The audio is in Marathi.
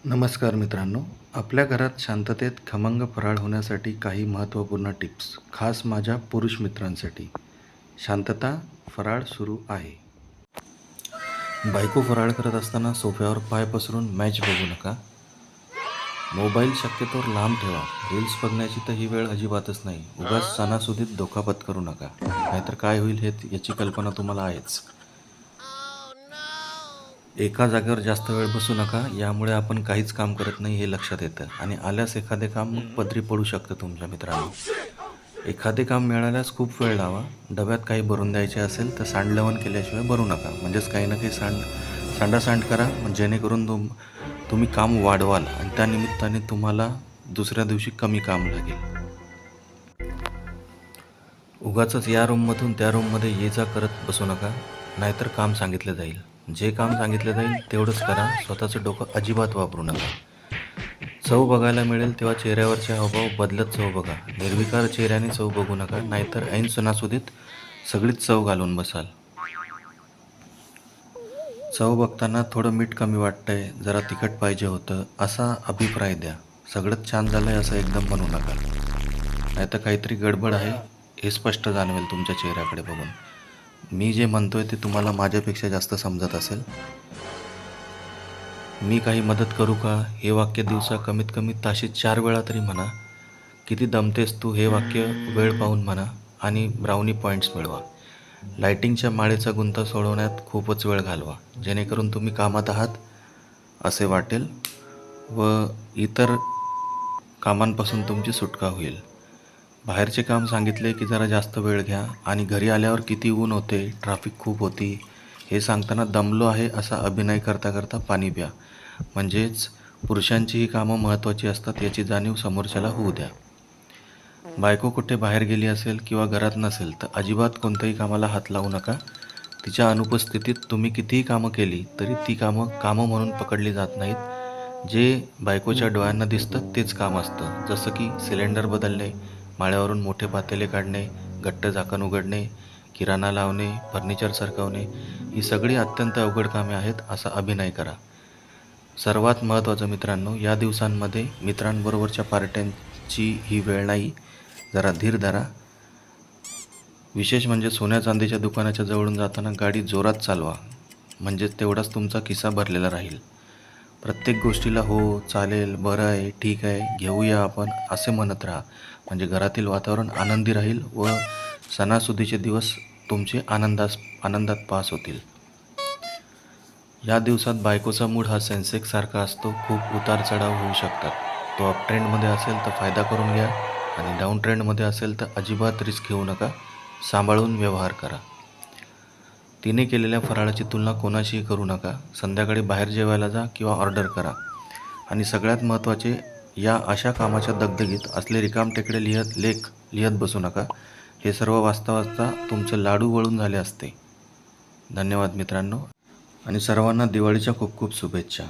नमस्कार मित्रांनो, आपल्या घरात शांततेत खमंग फराळ होण्यासाठी काही महत्त्वपूर्ण टिप्स, खास माझ्या पुरुष मित्रांसाठी. शांतता फराळ सुरू आहे. बायको फराळ करत असताना सोफ्यावर पाय पसरून मॅच बघू नका. मोबाईल शक्यतोवर लांब ठेवा. रील्स बघण्याची तर ही वेळ अजिबातच नाही. उगाच सणासुदीत धोका पत्करू नका, नाहीतर काय होईल याची कल्पना तुम्हाला आहेच. एका जागेवर जास्त वेळ बसू नका. यामुळे आपण काहीच काम करत नाही हे लक्षात येतं आणि आल्यास एखादे काम मग पदरी पडू शकतं तुमच्या मित्रांनो. एखादे काम मिळाल्यास खूप वेळ लावा. डब्यात काही भरून द्यायचे असेल तर सांडल्यावण केल्याशिवाय भरू नका. म्हणजेच काही ना काही सांडासांड करा, जेणेकरून तुम्ही काम वाढवाल आणि त्यानिमित्ताने तुम्हाला दुसऱ्या दिवशी कमी काम लागेल. उगाचच या रूममधून त्या रूममध्ये ये जा करत बसू नका, नाहीतर काम सांगितलं जाईल. जे काम सांगितलं जाईल तेवढंच करा. स्वतःचं डोकं अजिबात वापरू नका. चव बघायला मिळेल तेव्हा चेहऱ्यावरचे हावभाव बदलत चव बघा. निर्विकार चेहऱ्याने चव बघू नका, नाहीतर ऐन सणासुदीत सगळीच चव घालून बसाल. चव बघताना थोडं मीठ कमी वाटतंय, जरा तिखट पाहिजे होतं, असा अभिप्राय द्या. सगळंच छान झालंय असं एकदम म्हणू नका, नाहीतर काहीतरी गडबड आहे हे स्पष्ट जाणवेल तुमच्या चेहऱ्याकडे बघून. मी जे म्हणतोय ते तुम्हाला माझ्यापेक्षा जास्त समजत असेल. मी काही मदत करू का हे वाक्य दिवसा कमीत कमी ताशी 4 वेळा तरी म्हणा. किती दमतेस तू हे वाक्य वेळ पाहून म्हणा आणि ब्राउनी पॉईंट्स मिळवा. लाइटिंगच्या माळेचा गुंता सोडवण्यात खूपच वेळ घालवा, जेणेकरून तुम्ही कामात आहात असे वाटेल व इतर कामांपासून तुमची सुटका होईल. बाहेरचे काम सांगितले की जरा जास्त वेळ घ्या आणि घरी आल्यावर किती ऊन होते, ट्रॅफिक खूप होती हे सांगताना दमलो आहे असा अभिनय करता करता पाणी प्या. म्हणजेच पुरुषांची ही कामं महत्त्वाची असतात याची जाणीव समोरच्याला होऊ द्या. बायको कुठे बाहेर गेली असेल किंवा घरात नसेल तर अजिबात कोणत्याही कामाला हात लावू नका. तिच्या अनुपस्थितीत तुम्ही कितीही कामं केली तरी ती कामं म्हणून पकडली जात नाहीत. जे बायकोच्या डोळ्यांना दिसतं तेच काम असतं. जसं की सिलेंडर बदलणे, माळ्यावरून मोठे पातेले काढणे, घट्ट झाकण उघडणे, किराणा लावणे, फर्निचर सरकवणे, ही सगळी अत्यंत अवघड कामे आहेत असा अभिनय करा. सर्वात महत्त्वाचं मित्रांनो, या दिवसांमध्ये मित्रांबरोबरच्या पार्ट्यांची ही वेळ नाही. जरा धीर धरा. विशेष म्हणजे सोन्या चांदीच्या दुकानाच्या जवळून जाताना गाडी जोरात चालवा, म्हणजेच तेवढाच तुमचा खिसा भरलेला राहील. प्रत्येक गोष्टीला हो, चालेल, बरं आहे, ठीक आहे, घेऊया आपण असे म्हणत राहा. म्हणजे घरातील वातावरण आनंदी राहील व सणासुदीचे दिवस तुमचे आनंदात पास होतील. या दिवसात बायकोचा मूड हा सेन्सेक्स सारखा असतो. खूप उतार चढाव होऊ शकतात. तो अप ट्रेंडमध्ये असेल तर फायदा करून घ्या आणि डाऊन ट्रेंडमध्ये असेल तर अजिबात रिस्क घेऊ नका. सांभाळून व्यवहार करा. तिने केलेल्या फराळाची तुलना कोणाशीही करू नका. संध्याकाळी बाहेर जेवायला जा किंवा ऑर्डर करा. आणि सगळ्यात महत्त्वाचे, या अशा कामाच्या दगदगीत असले रिकामटेकडे लेख लिहत बसू नका. हे सर्व वाचता वाचता तुमचे लाडू वळून झाले असते. धन्यवाद मित्रांनो आणि सर्वांना दिवाळीच्या खूप खूप शुभेच्छा.